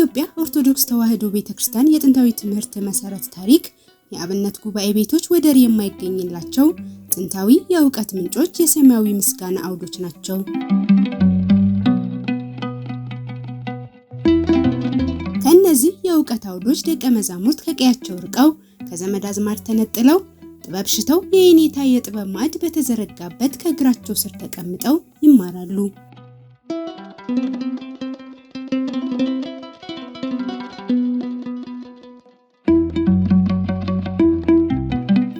የኢትዮጵያ ኦርቶዶክስ ተዋሕዶ ቤተክርስቲያን የጥንታዊ ትምህርት መሰረት ታሪክ የአብነት ጉባኤ ቤቶች ወደር የማይገኝላቸው ጥንታዊ የእውቀት ምንጮች የሰማያዊ ምስጋና አውዶች ናቸው። ከነዚህ የእውቀት አውዶች ደቀ መዛሙርት ከቀያቸው ርቀው ከዘመድ አዝማድ ተነጥለው ጥበብ ሽተው የኔታ የጥበብ ማዕድ በተዘረጋበት ከእግራቸው ስር ተቀምጠው ይማራሉ።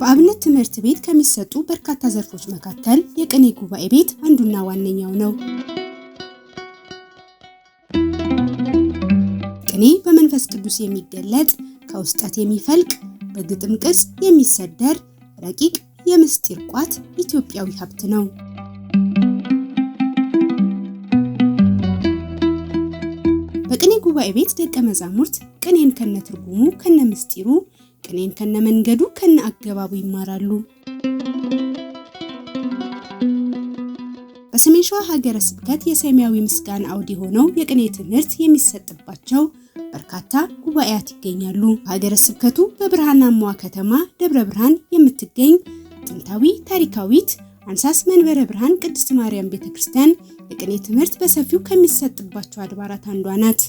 በአብነት ትምህርት ቤት ከሚሰጡ በርካታ ዘርፎች መካከል የቅኔ ጉባኤ ቤት አንዱና ዋነኛው ነው። ቅኔ በመንፈስ ቅዱስ የሚገለጥ ከውስጠት የሚፈልቅ በግጥም ቅጽ የሚሰደር ረቂቅ የምስጢር ቋት ኢትዮጵያዊ ሀብት ነው። በቅኔ ጉባኤ ቤት ደቀ መዛሙርት ቅኔን ከነትርጉሙ ከነምስጢሩ ቅኔን ከነመንገዱ ከነአገባቡ ይማራሉ። በሰሜን ሸዋ ሀገረ ስብከት የሰማያዊ ምስጋና አውድ የሆነው የቅኔ ትምህርት የሚሰጥባቸው በርካታ ጉባኤያት ይገኛሉ። ሀገረ ስብከቱ በብርሃናማዋ ከተማ ደብረ ብርሃን የምትገኝ ጥንታዊ ታሪካዊት አንሳስ መንበረ ብርሃን ቅድስት ማርያም ቤተክርስቲያን የቅኔ ትምህርት በሰፊው ከሚሰጥባቸው አድባራት አንዷ ናት።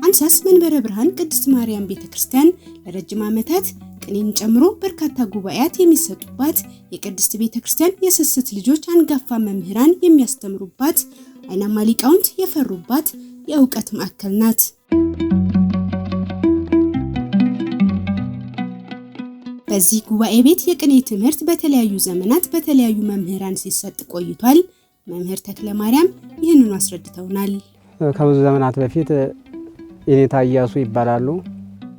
አንሳስ መንበረ ብርሃን ቅድስት ማርያም ቤተክርስቲያን ለረጅም ዓመታት ቅኔን ጨምሮ በርካታ ጉባኤያት የሚሰጡባት የቅድስት ቤተክርስቲያን የስስት ልጆች አንጋፋ መምህራን የሚያስተምሩባት አይናማ ሊቃውንት የፈሩባት የእውቀት ማዕከል ናት። በዚህ ጉባኤ ቤት የቅኔ ትምህርት በተለያዩ ዘመናት በተለያዩ መምህራን ሲሰጥ ቆይቷል። መምህር ተክለ ማርያም ይህንኑ አስረድተውናል። ከብዙ ዘመናት በፊት የኔታ ኢያሱ ይባላሉ።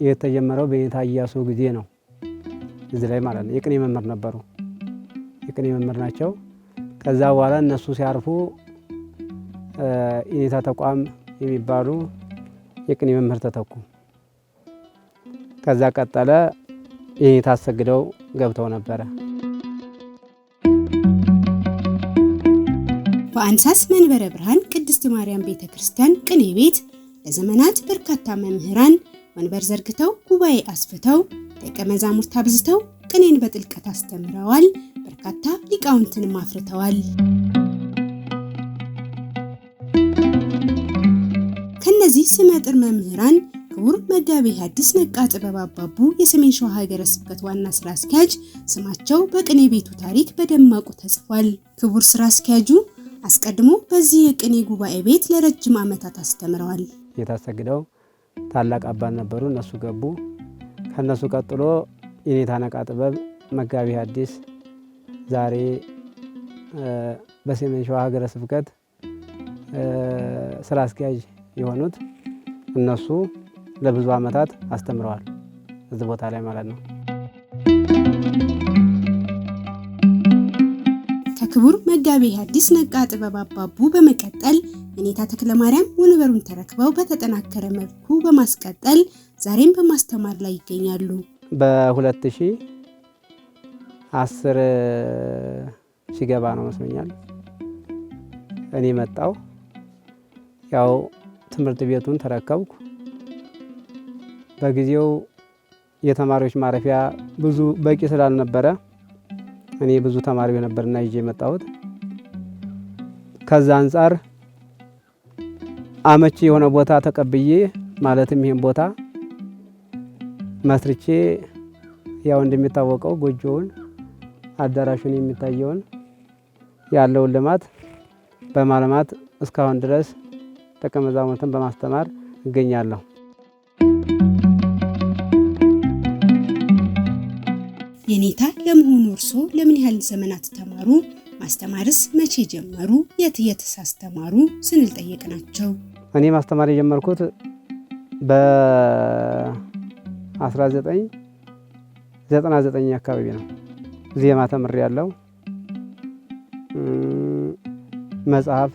የተጀመረው በኔታ ኢያሱ ጊዜ ነው። እዚህ ላይ ማለት ነው የቅኔ መምህር ነበሩ። የቅኔ መምህር ናቸው። ከዛ በኋላ እነሱ ሲያርፉ የኔታ ተቋም የሚባሉ የቅኔ መምህር ተተኩ። ከዛ ቀጠለ የኔታ አሰግደው ገብተው ነበረ። በአንሳስ መንበረ ብርሃን ቅድስት ማርያም ቤተክርስቲያን ቅኔ ቤት ለዘመናት በርካታ መምህራን ወንበር ዘርግተው ጉባኤ አስፍተው ደቀ መዛሙርት አብዝተው ቅኔን በጥልቀት አስተምረዋል። በርካታ ሊቃውንትንም አፍርተዋል። ከነዚህ ስመጥር መምህራን ክቡር መጋቤ ሐዲስ ነቃ ጥበብ አባቡ የሰሜን ሸዋ ሀገረ ስብከት ዋና ስራ አስኪያጅ ስማቸው በቅኔ ቤቱ ታሪክ በደማቁ ተጽፏል። ክቡር ስራ አስኪያጁ አስቀድሞ በዚህ የቅኔ ጉባኤ ቤት ለረጅም ዓመታት አስተምረዋል። የታሰግደው ታላቅ አባት ነበሩ። እነሱ ገቡ። ከነሱ ቀጥሎ የኔታ ነቃ ጥበብ መጋቤ ሐዲስ ዛሬ በሰሜን ሸዋ ሀገረ ስብከት ስራ አስኪያጅ የሆኑት እነሱ ለብዙ ዓመታት አስተምረዋል እዚህ ቦታ ላይ ማለት ነው። ከክቡር መጋቤ ሐዲስ ነቃ ጥበብ አባቡ በመቀጠል የኔታ ተክለ ማርያም ወንበሩን ተረክበው በተጠናከረ መልኩ በማስቀጠል ዛሬም በማስተማር ላይ ይገኛሉ። በ2010 ሲገባ ነው መስሎኛል እኔ መጣው። ያው ትምህርት ቤቱን ተረከብኩ። በጊዜው የተማሪዎች ማረፊያ ብዙ በቂ ስላልነበረ እኔ ብዙ ተማሪው ነበርና ይዤ መጣሁት። ከዛ አንፃር አመቺ የሆነ ቦታ ተቀብዬ ማለትም ይሄን ቦታ መስርቼ ያው እንደሚታወቀው ጎጆውን አዳራሹን የሚታየውን ያለውን ልማት በማልማት እስካሁን ድረስ ደቀ መዛሙርትን በማስተማር እገኛለሁ። የኔታ ለመሆኑ እርሶ ለምን ያህል ዘመናት ተማሩ? ማስተማርስ መቼ ጀመሩ? የትስ አስተማሩ ስንል ጠየቅናቸው። እኔ ማስተማር የጀመርኩት በ1999 አካባቢ ነው። ዜማ ተምሬያለሁ። መጽሐፍ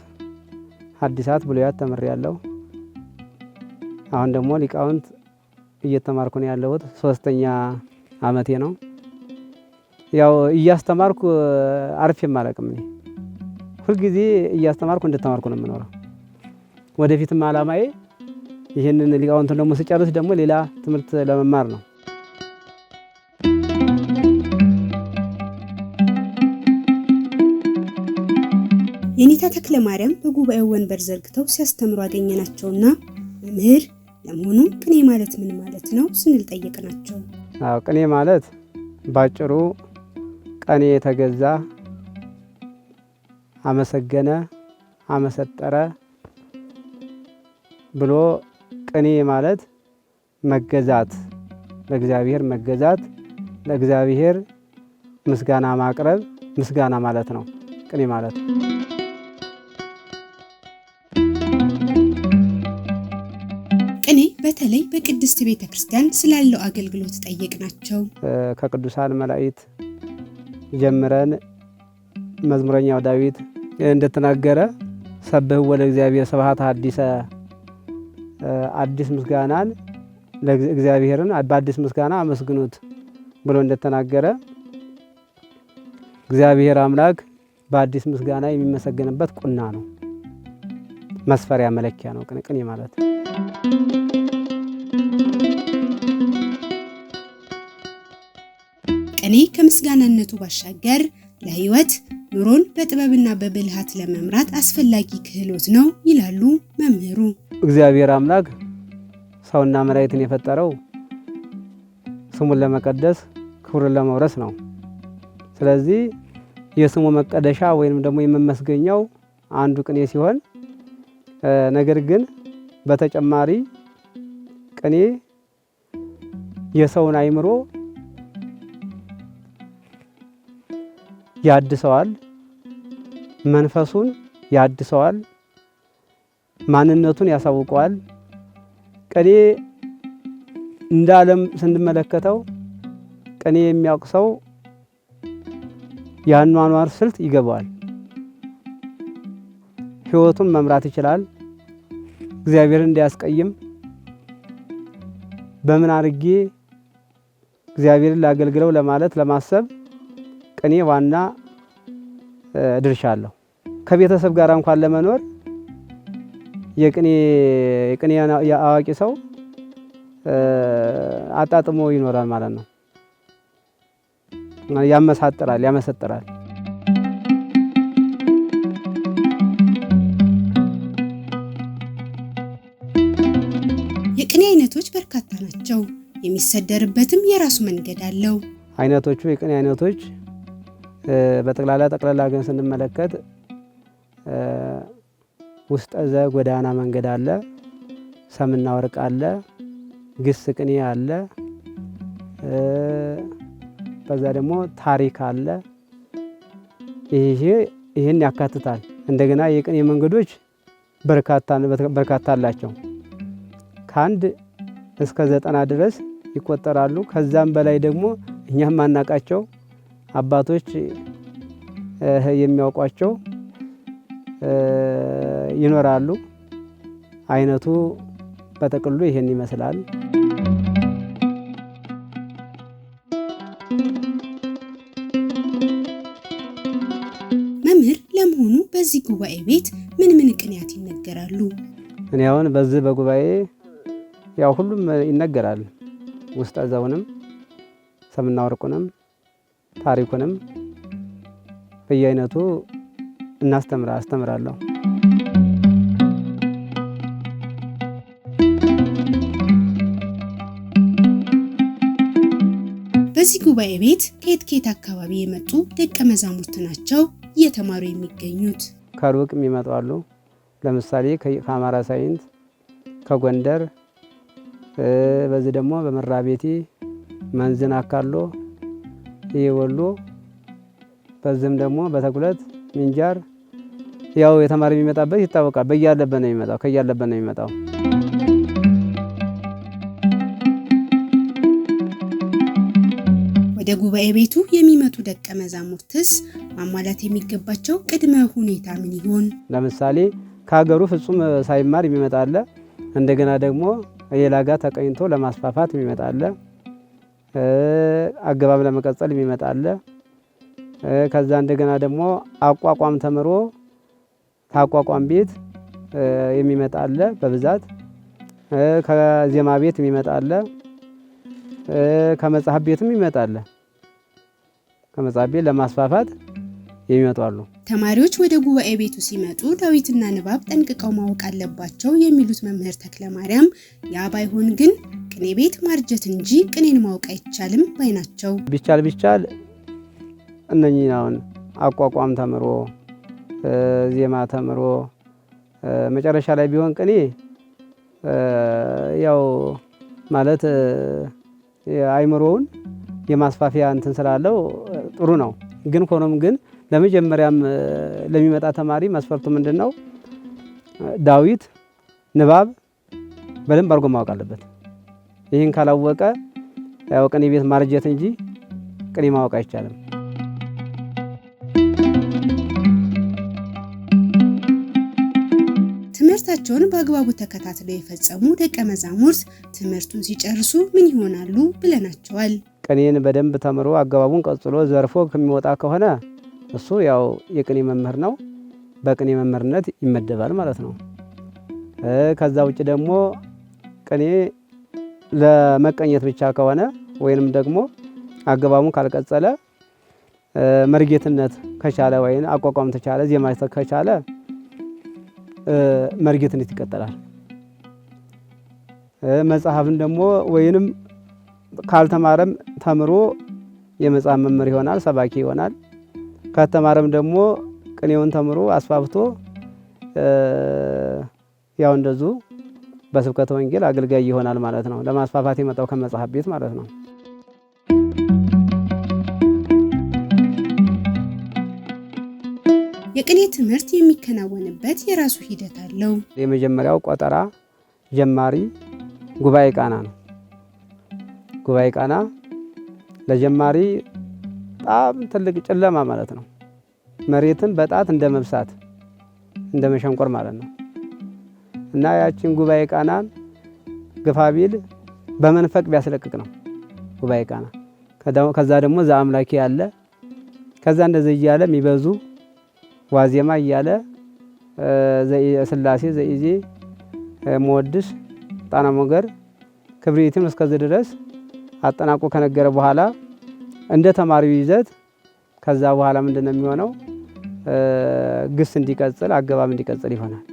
ሐዲሳት ብሉያት ተምሬያለሁ። አሁን ደግሞ ሊቃውንት እየተማርኩ ነው ያለሁት። 3ኛ ዓመቴ ነው። ያው እያስተማርኩ አርፌም አላውቅም። ሁልጊዜ እያስተማርኩ እንደተማርኩ ነው የምኖረው። ወደፊትም ዓላማዬ ይህንን ሊቃውንቱን ደግሞ ስጨርስ ደግሞ ሌላ ትምህርት ለመማር ነው። የኔታ ተክለ ማርያም በጉባኤው ወንበር ዘርግተው ሲያስተምሩ አገኘናቸውና መምህር ለመሆኑ ቅኔ ማለት ምን ማለት ነው ስንል ጠየቅናቸው። ቅኔ ማለት ባጭሩ ቀኔ የተገዛ አመሰገነ አመሰጠረ ብሎ ቅኔ ማለት መገዛት፣ ለእግዚአብሔር መገዛት፣ ለእግዚአብሔር ምስጋና ማቅረብ፣ ምስጋና ማለት ነው ቅኔ ማለት። ቅኔ በተለይ በቅድስት ቤተ ክርስቲያን ስላለው አገልግሎት ጠየቅናቸው። ከቅዱሳን መላእክት ጀምረን መዝሙረኛው ዳዊት እንደተናገረ ሰብሕዎ ለእግዚአብሔር ስብሐተ ሐዲሰ፣ አዲስ ምስጋናን ለእግዚአብሔርን በአዲስ ምስጋና አመስግኑት ብሎ እንደተናገረ እግዚአብሔር አምላክ በአዲስ ምስጋና የሚመሰገንበት ቁና ነው፣ መስፈሪያ መለኪያ ነው ቅኔ ማለት። ቅኔ ከምስጋናነቱ ባሻገር ለሕይወት ኑሮን በጥበብና በብልሃት ለመምራት አስፈላጊ ክህሎት ነው ይላሉ መምህሩ። እግዚአብሔር አምላክ ሰውና መላእክትን የፈጠረው ስሙን ለመቀደስ ክብሩን ለመውረስ ነው። ስለዚህ የስሙ መቀደሻ ወይንም ደግሞ የመመስገኛው አንዱ ቅኔ ሲሆን፣ ነገር ግን በተጨማሪ ቅኔ የሰውን አእምሮ ያድሰዋል፣ መንፈሱን ያድሰዋል፣ ማንነቱን ያሳውቀዋል። ቅኔ እንደ ዓለም ስንመለከተው ቅኔ የሚያውቅ ሰው የአኗኗር ስልት ይገባዋል፣ ሕይወቱን መምራት ይችላል። እግዚአብሔርን እንዳያስቀይም በምን አድርጌ እግዚአብሔርን ላገልግለው ለማለት ለማሰብ ቅኔ ዋና ድርሻ አለው። ከቤተሰብ ጋር እንኳን ለመኖር የቅኔ አዋቂ ሰው አጣጥሞ ይኖራል ማለት ነው። ያመሳጥራል፣ ያመሰጥራል። የቅኔ አይነቶች በርካታ ናቸው። የሚሰደርበትም የራሱ መንገድ አለው። አይነቶቹ የቅኔ አይነቶች ጠቅላላ ግን ስንመለከት ውስጠ ዘ ጎዳና መንገድ አለ፣ ሰምና ወርቅ አለ፣ ግስ ቅኔ አለ፣ በዛ ደግሞ ታሪክ አለ። ይህን ያካትታል። እንደገና የቅኔ መንገዶች በርካታ አላቸው። ከአንድ እስከ 90 ድረስ ይቆጠራሉ። ከዛም በላይ ደግሞ እኛም ማናቃቸው አባቶች የሚያውቋቸው ይኖራሉ። አይነቱ በጥቅሉ ይሄን ይመስላል። መምህር ለመሆኑ በዚህ ጉባኤ ቤት ምን ቅኔያት ይነገራሉ? እኔ አሁን በዚህ በጉባኤ ያው ሁሉም ይነገራል። ውስጠ ዘውንም ሰምና ወርቁንም ታሪኩንም በየአይነቱ አስተምራለሁ። በዚህ ጉባኤ ቤት ከየት አካባቢ የመጡ ደቀ መዛሙርት ናቸው እየተማሩ የሚገኙት? ከሩቅ የሚመጡ አሉ። ለምሳሌ ከአማራ ሳይንት፣ ከጎንደር፣ በዚህ ደግሞ በመራቤቴ መንዝን አካሎ ይወሎ፣ በዚህም ደግሞ በተጉለት ምንጃር ያው የተማሪ የሚመጣበት ይታወቃል። ከያለበት ነው የሚመጣው። ወደ ጉባኤ ቤቱ የሚመጡ ደቀ መዛሙርትስ ማሟላት የሚገባቸው ቅድመ ሁኔታ ምን ይሆን? ለምሳሌ ከሀገሩ ፍጹም ሳይማር የሚመጣ አለ። እንደገና ደግሞ ሌላ ጋር ተቀኝቶ ለማስፋፋት የሚመጣ አለ። አገባብ ለመቀጠል የሚመጣ አለ። ከዛ እንደገና ደግሞ አቋቋም ተምሮ ከአቋቋም ቤት የሚመጣ አለ በብዛት ከዜማ ቤት የሚመጣ አለ ከመጽሐፍ ቤትም የሚመጣ አለ። ከመጽሐፍ ቤት ለማስፋፋት የሚመጡ አሉ። ተማሪዎች ወደ ጉባኤ ቤቱ ሲመጡ ዳዊትና ንባብ ጠንቅቀው ማወቅ አለባቸው የሚሉት መምህር ተክለማርያም ያ ባይሆን ግን ቅኔ ቤት ማርጀት እንጂ ቅኔን ማወቅ አይቻልም ባይ ናቸው። ቢቻል እነኚህን አሁን አቋቋም ተምሮ ዜማ ተምሮ መጨረሻ ላይ ቢሆን ቅኔ ያው ማለት አይምሮውን የማስፋፊያ እንትን ስላለው ጥሩ ነው። ግን ሆኖም ግን ለመጀመሪያም ለሚመጣ ተማሪ መስፈርቱ ምንድነው? ዳዊት ንባብ በደንብ አድርጎ ማወቅ አለበት። ይህን ካላወቀ ያው ቅኔ ቤት ማርጀት እንጂ ቅኔ ማወቅ አይቻልም። ትምህርታቸውን በአግባቡ ተከታትለው የፈጸሙ ደቀ መዛሙርት ትምህርቱን ሲጨርሱ ምን ይሆናሉ ብለናቸዋል። ቅኔን በደንብ ተምሮ አገባቡን ቀጽሎ ዘርፎ ከሚወጣ ከሆነ እሱ ያው የቅኔ መምህር ነው፣ በቅኔ መምህርነት ይመደባል ማለት ነው። ከዛ ውጭ ደግሞ ቅኔ ለመቀኘት ብቻ ከሆነ ወይንም ደግሞ አገባቡን ካልቀጸለ መርጌትነት ከቻለ ወይን አቋቋም ተቻለ ዜማ ከቻለ መርጌትነት ይቀጥላል። መጽሐፍን ደግሞ ወይንም ካልተማረም ተምሮ የመጽሐፍ መምህር ይሆናል፣ ሰባኪ ይሆናል። ከተማረም ደግሞ ቅኔውን ተምሮ አስፋፍቶ ያው እንደዙ በስብከተ ወንጌል አገልጋይ ይሆናል ማለት ነው። ለማስፋፋት የመጣው ከመጽሐፍ ቤት ማለት ነው። የቅኔ ትምህርት የሚከናወንበት የራሱ ሂደት አለው። የመጀመሪያው ቆጠራ፣ ጀማሪ፣ ጉባኤ ቃና ነው። ጉባኤ ቃና ለጀማሪ በጣም ትልቅ ጨለማ ማለት ነው። መሬትን በጣት እንደ መብሳት እንደ መሸንቆር ማለት ነው። እና ያችን ጉባኤ ቃናን ግፋቢል በመንፈቅ ቢያስለቅቅ ነው ጉባኤ ቃና። ከዛ ደግሞ ዘአምላኪ ያለ ከዛ እንደዚህ እያለ የሚበዙ ዋዜማ እያለ ስላሴ ዘኢዜ መወድስ ጣና ሞገር ክብሪትም እስከዚህ ድረስ አጠናቆ ከነገረ በኋላ እንደ ተማሪው ይዘት ከዛ በኋላ ምንድነው የሚሆነው? ግስ እንዲቀጽል አገባብ እንዲቀጽል ይሆናል።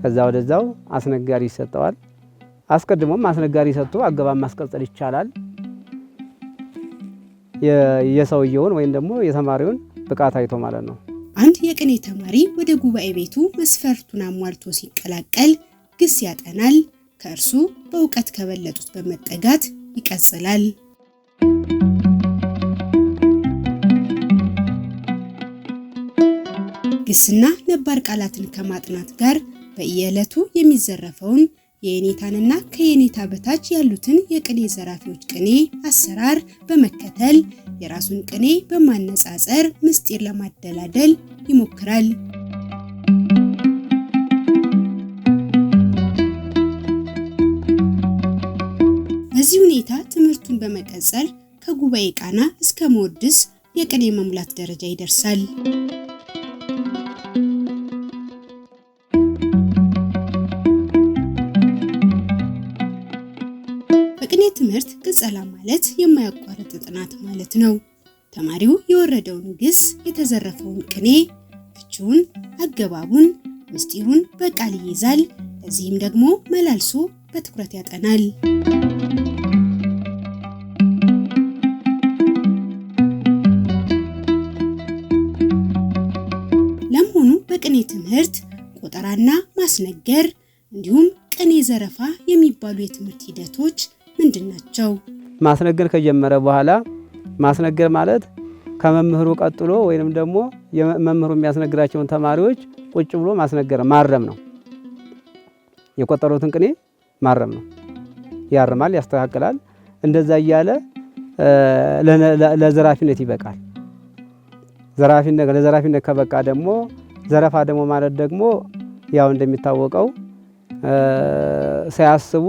ከዛ ወደዛው አስነጋሪ ይሰጠዋል። አስቀድሞም አስነጋሪ ሰጥቶ አገባብ ማስቀጽል ይቻላል። የሰውየውን ወይም ደግሞ የተማሪውን ብቃት አይቶ ማለት ነው። አንድ የቅኔ ተማሪ ወደ ጉባኤ ቤቱ መስፈርቱን አሟልቶ ሲቀላቀል ግስ ያጠናል። ከእርሱ በእውቀት ከበለጡት በመጠጋት ይቀጽላል። ግስና ነባር ቃላትን ከማጥናት ጋር በየዕለቱ የሚዘረፈውን የየኔታንና ከየኔታ በታች ያሉትን የቅኔ ዘራፊዎች ቅኔ አሰራር በመከተል የራሱን ቅኔ በማነጻጸር ምስጢር ለማደላደል ይሞክራል። በዚህ ሁኔታ ትምህርቱን በመቀጠል ከጉባኤ ቃና እስከ መወድስ የቅኔ መሙላት ደረጃ ይደርሳል። በቅኔ ትምህርት ቅጸላ ማለት የማያቋርጥ ጥናት ማለት ነው። ተማሪው የወረደውን ግስ፣ የተዘረፈውን ቅኔ፣ ፍቺውን፣ አገባቡን፣ ምስጢሩን በቃል ይይዛል። ለዚህም ደግሞ መላልሶ በትኩረት ያጠናል። ለመሆኑ በቅኔ ትምህርት ቆጠራና ማስነገር እንዲሁም ቅኔ ዘረፋ የሚባሉ የትምህርት ሂደቶች ምንድን ናቸው? ማስነገር ከጀመረ በኋላ ማስነገር ማለት ከመምህሩ ቀጥሎ ወይንም ደግሞ የመምህሩ የሚያስነግራቸውን ተማሪዎች ቁጭ ብሎ ማስነገር ማረም ነው። የቆጠሩትን ቅኔ ማረም ነው። ያርማል፣ ያስተካክላል። እንደዛ እያለ ለዘራፊነት ይበቃል። ለዘራፊነት ከበቃ ደግሞ ዘረፋ ደግሞ ማለት ደግሞ ያው እንደሚታወቀው ሳያስቡ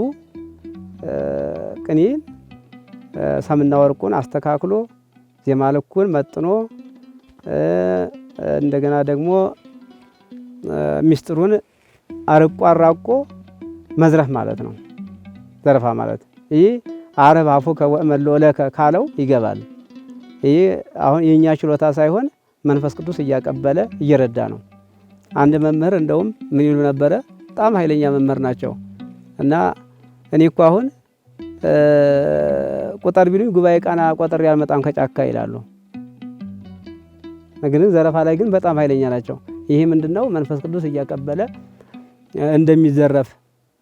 ቅኔን ሰምና ወርቁን አስተካክሎ ዜማ ልኩን መጥኖ እንደገና ደግሞ ሚስጥሩን አርቆ አራቆ መዝረፍ ማለት ነው። ዘረፋ ማለት ይህ አረብ አፉ ከመለወለከ ካለው ይገባል። ይህ አሁን የኛ ችሎታ ሳይሆን መንፈስ ቅዱስ እያቀበለ እየረዳ ነው። አንድ መምህር እንደውም ምን ይሉ ነበረ? በጣም ኃይለኛ መምህር ናቸው እና እኔ እኮ አሁን ቁጥር ቢሉኝ ጉባኤ ቃና ቆጥሬ አልመጣም ከጫካ ይላሉ። ግን ዘረፋ ላይ ግን በጣም ኃይለኛ ናቸው። ይሄ ምንድነው? መንፈስ ቅዱስ እያቀበለ እንደሚዘረፍ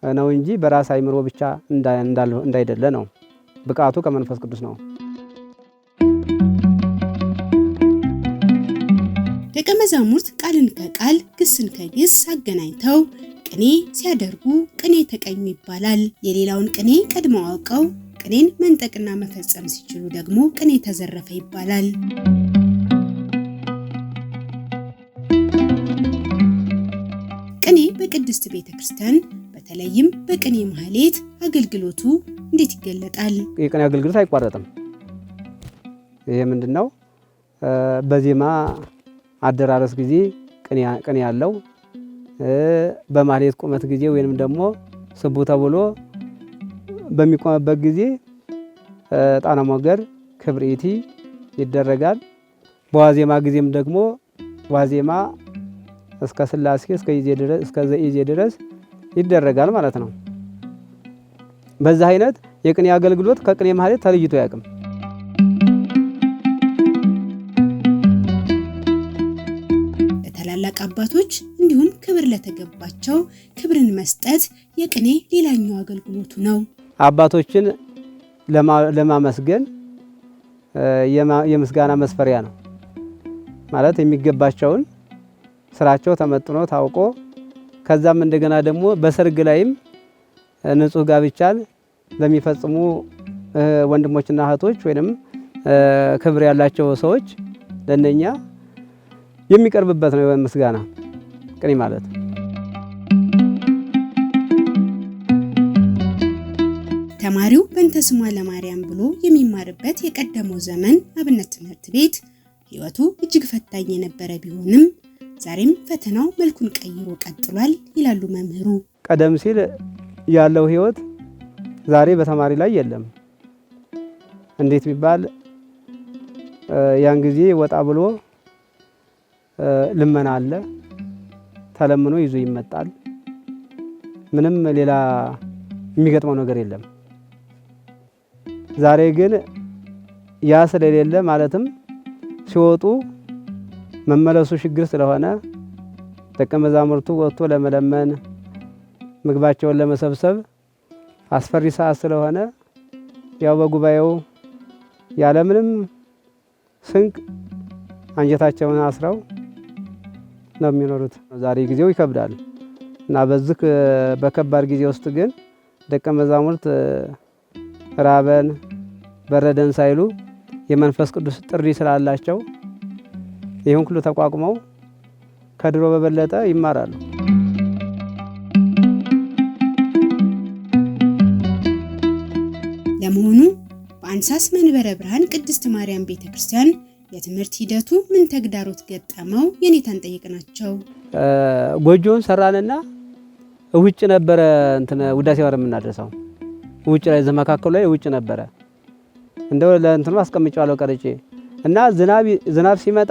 ነው እንጂ በራስ አይምሮ ብቻ እንዳይደለ ነው። ብቃቱ ከመንፈስ ቅዱስ ነው። ደቀ መዛሙርት ቃልን ከቃል ግስን ከግስ አገናኝተው ቅኔ ሲያደርጉ ቅኔ ተቀኙ ይባላል። የሌላውን ቅኔ ቀድመው አውቀው ቅኔን መንጠቅና መፈጸም ሲችሉ ደግሞ ቅኔ ተዘረፈ ይባላል። ቅኔ በቅድስት ቤተክርስቲያን በተለይም በቅኔ ማህሌት አገልግሎቱ እንዴት ይገለጣል? የቅኔ አገልግሎት አይቋረጥም። ይሄ ምንድነው? በዜማ አደራረስ ጊዜ ቅኔ ያለው፣ በማህሌት ቁመት ጊዜ ወይንም ደግሞ ስቡ ተብሎ በሚቆምበት ጊዜ ጣና ሞገር ክብሪቲ ይደረጋል። በዋዜማ ጊዜም ደግሞ ዋዜማ እስከ ስላሴ እስከ ዘኢዜ ድረስ ይደረጋል ማለት ነው። በዛ አይነት የቅኔ አገልግሎት ከቅኔ ማህሌት ተለይቶ ያቅም። ለታላላቅ አባቶች እንዲሁም ክብር ለተገባቸው ክብርን መስጠት የቅኔ ሌላኛው አገልግሎቱ ነው። አባቶችን ለማመስገን የምስጋና መስፈሪያ ነው ማለት የሚገባቸውን ስራቸው ተመጥኖ ታውቆ ከዛም እንደገና ደግሞ በሰርግ ላይም ንጹህ ጋብቻን ለሚፈጽሙ ወንድሞችና እህቶች ወይንም ክብር ያላቸው ሰዎች ለነኛ የሚቀርብበት ነው ምስጋና ቅኔ ማለት። ተማሪው በእንተ ስሟ ለማርያም ብሎ የሚማርበት የቀደመው ዘመን አብነት ትምህርት ቤት ሕይወቱ እጅግ ፈታኝ የነበረ ቢሆንም ዛሬም ፈተናው መልኩን ቀይሮ ቀጥሏል ይላሉ መምህሩ። ቀደም ሲል ያለው ሕይወት ዛሬ በተማሪ ላይ የለም። እንዴት ቢባል ያን ጊዜ ወጣ ብሎ ልመና አለ፣ ተለምኖ ይዞ ይመጣል። ምንም ሌላ የሚገጥመው ነገር የለም። ዛሬ ግን ያ ስለሌለ ማለትም ሲወጡ መመለሱ ችግር ስለሆነ ደቀ መዛሙርቱ ወጥቶ ለመለመን ምግባቸውን ለመሰብሰብ አስፈሪ ሰዓት ስለሆነ ያው በጉባኤው ያለምንም ስንቅ አንጀታቸውን አስረው ነው የሚኖሩት። ዛሬ ጊዜው ይከብዳል እና በዚህ በከባድ ጊዜ ውስጥ ግን ደቀ መዛሙርት ራበን በረደን ሳይሉ የመንፈስ ቅዱስ ጥሪ ስላላቸው ይህን ሁሉ ተቋቁመው ከድሮ በበለጠ ይማራሉ። ለመሆኑ በአንሳስ መንበረ ብርሃን ቅድስት ማርያም ቤተክርስቲያን የትምህርት ሂደቱ ምን ተግዳሮት ገጠመው? የኔታን ጠይቅናቸው። ጎጆውን ሰራንና ውጭ ነበረ ውዳሴ ማርያም የምናደርሰው ውጭ ላይ ዘመካከሉ ላይ ውጭ ነበረ። እንደው ለእንትኑ አስቀምጫለሁ ቀርጬ እና ዝናብ ሲመጣ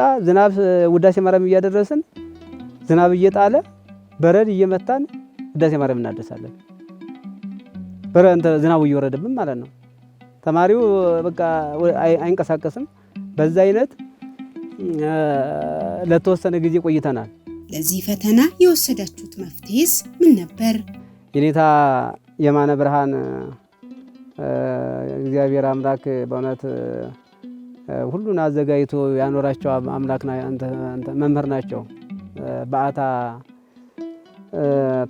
ውዳሴ ማርያም እያደረስን ዝናብ እየጣለ በረድ እየመታን ውዳሴ ማርያም እናደርሳለን። ዝናቡ እየወረደብን ማለት ነው። ተማሪው በቃ አይንቀሳቀስም። በዛ አይነት ለተወሰነ ጊዜ ቆይተናል። ለዚህ ፈተና የወሰዳችሁት መፍትሄስ ምን ነበር? የኔታ የማነ ብርሃን እግዚአብሔር አምላክ በእውነት ሁሉን አዘጋጅቶ ያኖራቸው አምላክ መምህር ናቸው። በአታ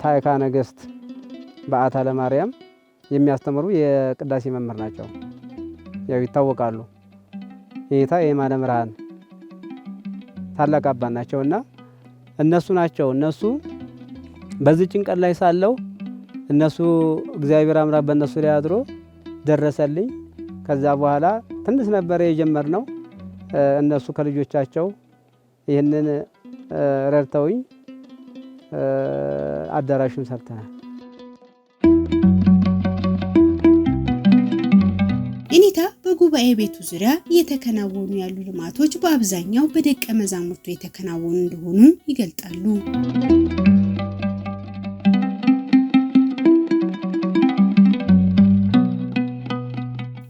ታይካ ነገስት በአታ ለማርያም የሚያስተምሩ የቅዳሴ መምህር ናቸው። ያው ይታወቃሉ። የኔታ የማነ ብርሃን ታላቅ አባት ናቸውና እነሱ በዚህ ጭንቀት ላይ ሳለው እግዚአብሔር አምላክ በእነሱ ላይ አድሮ ደረሰልኝ። ከዛ በኋላ ትንሽ ነበረ የጀመርነው። እነሱ ከልጆቻቸው ይህንን ረድተውኝ አዳራሹን ሰርተናል። የኔታ በጉባኤ ቤቱ ዙሪያ እየተከናወኑ ያሉ ልማቶች በአብዛኛው በደቀ መዛሙርቱ የተከናወኑ እንደሆኑ ይገልጣሉ።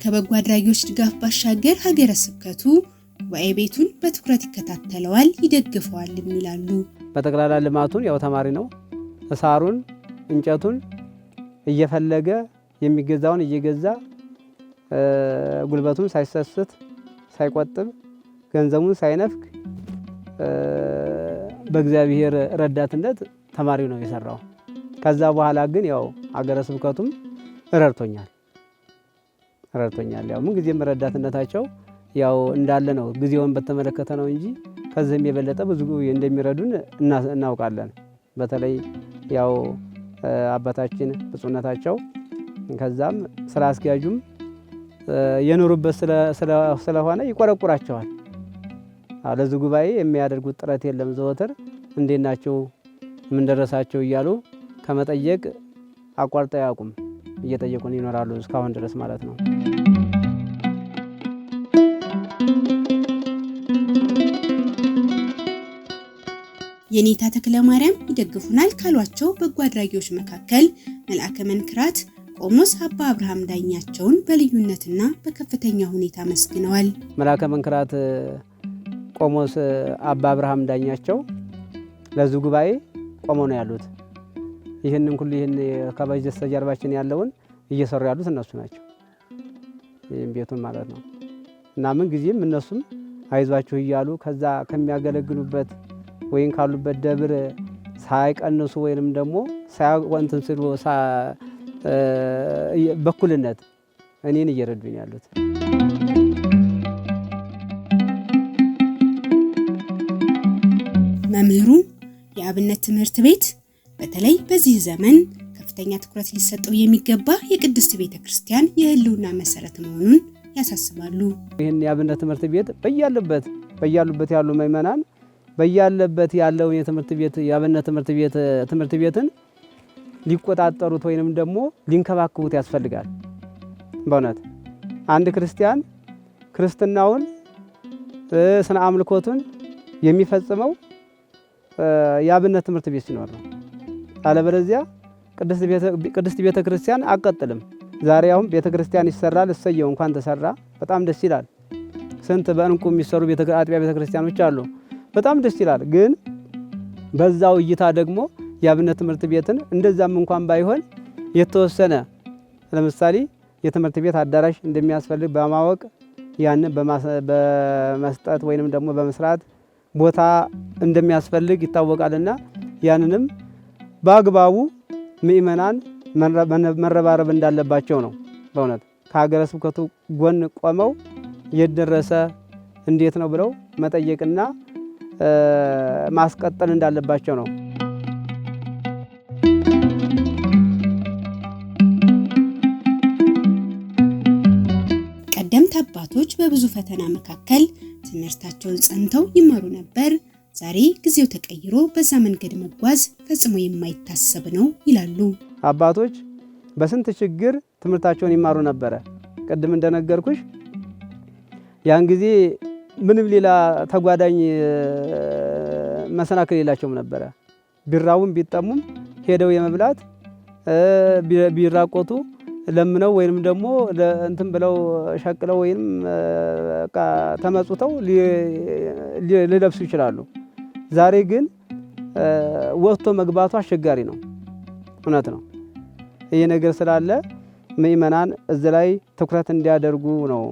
ከበጎ አድራጊዎች ድጋፍ ባሻገር ሀገረ ስብከቱ ጉባኤ ቤቱን በትኩረት ይከታተለዋል፣ ይደግፈዋል ይላሉ። በጠቅላላ ልማቱን ያው ተማሪ ነው። ሳሩን እንጨቱን እየፈለገ የሚገዛውን እየገዛ ጉልበቱን ሳይሰስት ሳይቆጥብ ገንዘቡን ሳይነፍክ በእግዚአብሔር ረዳትነት ተማሪው ነው የሰራው። ከዛ በኋላ ግን ያው ሀገረ ስብከቱም ረድቶኛል። ያው ምን ጊዜም ረዳትነታቸው ያው እንዳለ ነው። ጊዜውን በተመለከተ ነው እንጂ ከዚህም የበለጠ ብዙ እንደሚረዱን እናውቃለን። በተለይ ያው አባታችን ብፁዕነታቸው ከዛም ስራ አስኪያጁም የኖሩበት ስለሆነ ይቆረቁራቸዋል። ለዚህ ጉባኤ የሚያደርጉት ጥረት የለም። ዘወትር እንዴት ናቸው ምን ደረሳቸው እያሉ ከመጠየቅ አቋርጠው አያውቁም። እየጠየቁን ይኖራሉ እስካሁን ድረስ ማለት ነው። የኔታ ተክለ ማርያም ይደግፉናል ካሏቸው በጎ አድራጊዎች መካከል መልአከ መንክራት ቆሞስ አባ አብርሃም ዳኛቸውን በልዩነትና በከፍተኛ ሁኔታ መስግነዋል። መልአከ መንክራት ቆሞስ አባ አብርሃም ዳኛቸው ለዚህ ጉባኤ ቆመው ነው ያሉት። ይህንን ሁሉ ይህን ከበስተጀርባችን ያለውን እየሰሩ ያሉት እነሱ ናቸው። ይህም ቤቱን ማለት ነው እና ምን ጊዜም እነሱም አይዟችሁ እያሉ ከዛ ከሚያገለግሉበት ወይም ካሉበት ደብር ሳይቀንሱ ወይንም ደግሞ ሳይወንትን ስሉ በኩልነት እኔን እየረዱኝ ያሉት። መምህሩ የአብነት ትምህርት ቤት በተለይ በዚህ ዘመን ከፍተኛ ትኩረት ሊሰጠው የሚገባ የቅድስት ቤተክርስቲያን የህልውና መሰረት መሆኑን ያሳስባሉ። ይህን የአብነት ትምህርት ቤት በያሉበት ያሉ ምእመናን በያለበት ያለውን የትምህርት ቤት የአብነት ትምህርት ቤትን ሊቆጣጠሩት ወይንም ደግሞ ሊንከባከቡት ያስፈልጋል። በእውነት አንድ ክርስቲያን ክርስትናውን ስነ አምልኮቱን የሚፈጽመው የአብነት ትምህርት ቤት ሲኖር ነው። አለበለዚያ ቅድስት ቤተ ክርስቲያን አቀጥልም። ዛሬ አሁን ቤተ ክርስቲያን ይሰራል፣ እሰየው እንኳን ተሰራ፣ በጣም ደስ ይላል። ስንት በእንቁ የሚሰሩ አጥቢያ ቤተ ክርስቲያኖች አሉ፣ በጣም ደስ ይላል። ግን በዛው እይታ ደግሞ የአብነት ትምህርት ቤትን እንደዛም እንኳን ባይሆን የተወሰነ ለምሳሌ የትምህርት ቤት አዳራሽ እንደሚያስፈልግ በማወቅ ያንን በመስጠት ወይንም ደግሞ በመስራት ቦታ እንደሚያስፈልግ ይታወቃልና ያንንም በአግባቡ ምእመናን መረባረብ እንዳለባቸው ነው። በእውነት ከሀገረ ስብከቱ ጎን ቆመው የደረሰ እንዴት ነው ብለው መጠየቅና ማስቀጠል እንዳለባቸው ነው። ቀደምት አባቶች በብዙ ፈተና መካከል ትምህርታቸውን ጸንተው ይመሩ ነበር። ዛሬ ጊዜው ተቀይሮ በዛ መንገድ መጓዝ ፈጽሞ የማይታሰብ ነው ይላሉ። አባቶች በስንት ችግር ትምህርታቸውን ይማሩ ነበረ። ቅድም እንደነገርኩሽ ያን ጊዜ ምንም ሌላ ተጓዳኝ መሰናክል የላቸውም ነበረ። ቢራቡም ቢጠሙም ሄደው የመብላት ቢራቆቱ ለምነው ወይንም ደግሞ እንትን ብለው ሸቅለው ወይንም ተመጹተው ሊለብሱ ይችላሉ። ዛሬ ግን ወጥቶ መግባቱ አስቸጋሪ ነው። እውነት ነው። ይሄ ነገር ስላለ ምእመናን እዚህ ላይ ትኩረት እንዲያደርጉ ነው።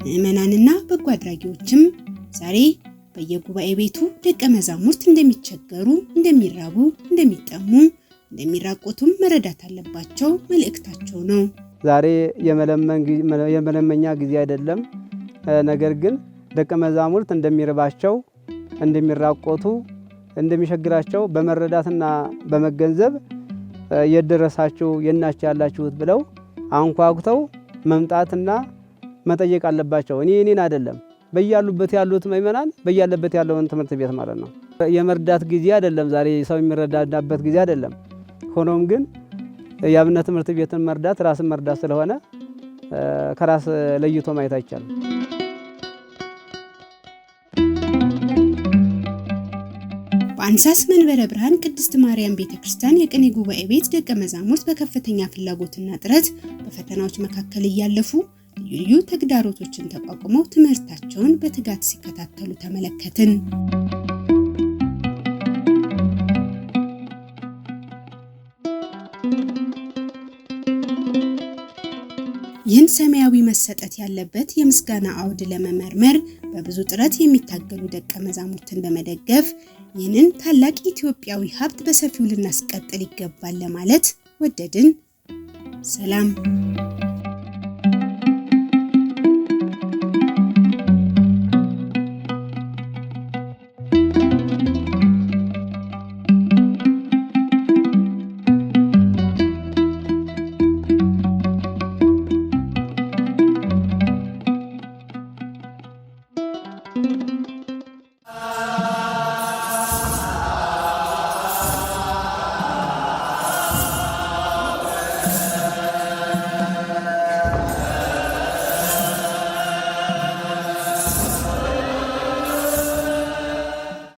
ምእመናንና በጎ አድራጊዎችም ዛሬ በየጉባኤ ቤቱ ደቀ መዛሙርት እንደሚቸገሩ፣ እንደሚራቡ፣ እንደሚጠሙ፣ እንደሚራቆቱም መረዳት አለባቸው መልእክታቸው ነው። ዛሬ የመለመኛ ጊዜ አይደለም። ነገር ግን ደቀ መዛሙርት እንደሚርባቸው፣ እንደሚራቆቱ፣ እንደሚቸግራቸው በመረዳትና በመገንዘብ የደረሳችሁ የናችሁ ያላችሁት ብለው አንኳኩተው መምጣትና መጠየቅ አለባቸው። እኔን አይደለም በያሉበት ያሉት ምእመናን በያለበት ያለውን ትምህርት ቤት ማለት ነው። የመርዳት ጊዜ አይደለም ዛሬ ሰው የሚረዳዳበት ጊዜ አይደለም። ሆኖም ግን የአብነት ትምህርት ቤትን መርዳት ራስን መርዳት ስለሆነ ከራስ ለይቶ ማየት አይቻልም። በአንሳስ መንበረ ብርሃን ቅድስት ማርያም ቤተክርስቲያን የቅኔ ጉባኤ ቤት ደቀ መዛሙርት በከፍተኛ ፍላጎትና ጥረት በፈተናዎች መካከል እያለፉ ልዩ ልዩ ተግዳሮቶችን ተቋቁመው ትምህርታቸውን በትጋት ሲከታተሉ ተመለከትን። ይህን ሰማያዊ መሰጠት ያለበት የምስጋና አውድ ለመመርመር በብዙ ጥረት የሚታገሉ ደቀ መዛሙርትን በመደገፍ ይህንን ታላቅ ኢትዮጵያዊ ሀብት በሰፊው ልናስቀጥል ይገባል ለማለት ወደድን። ሰላም።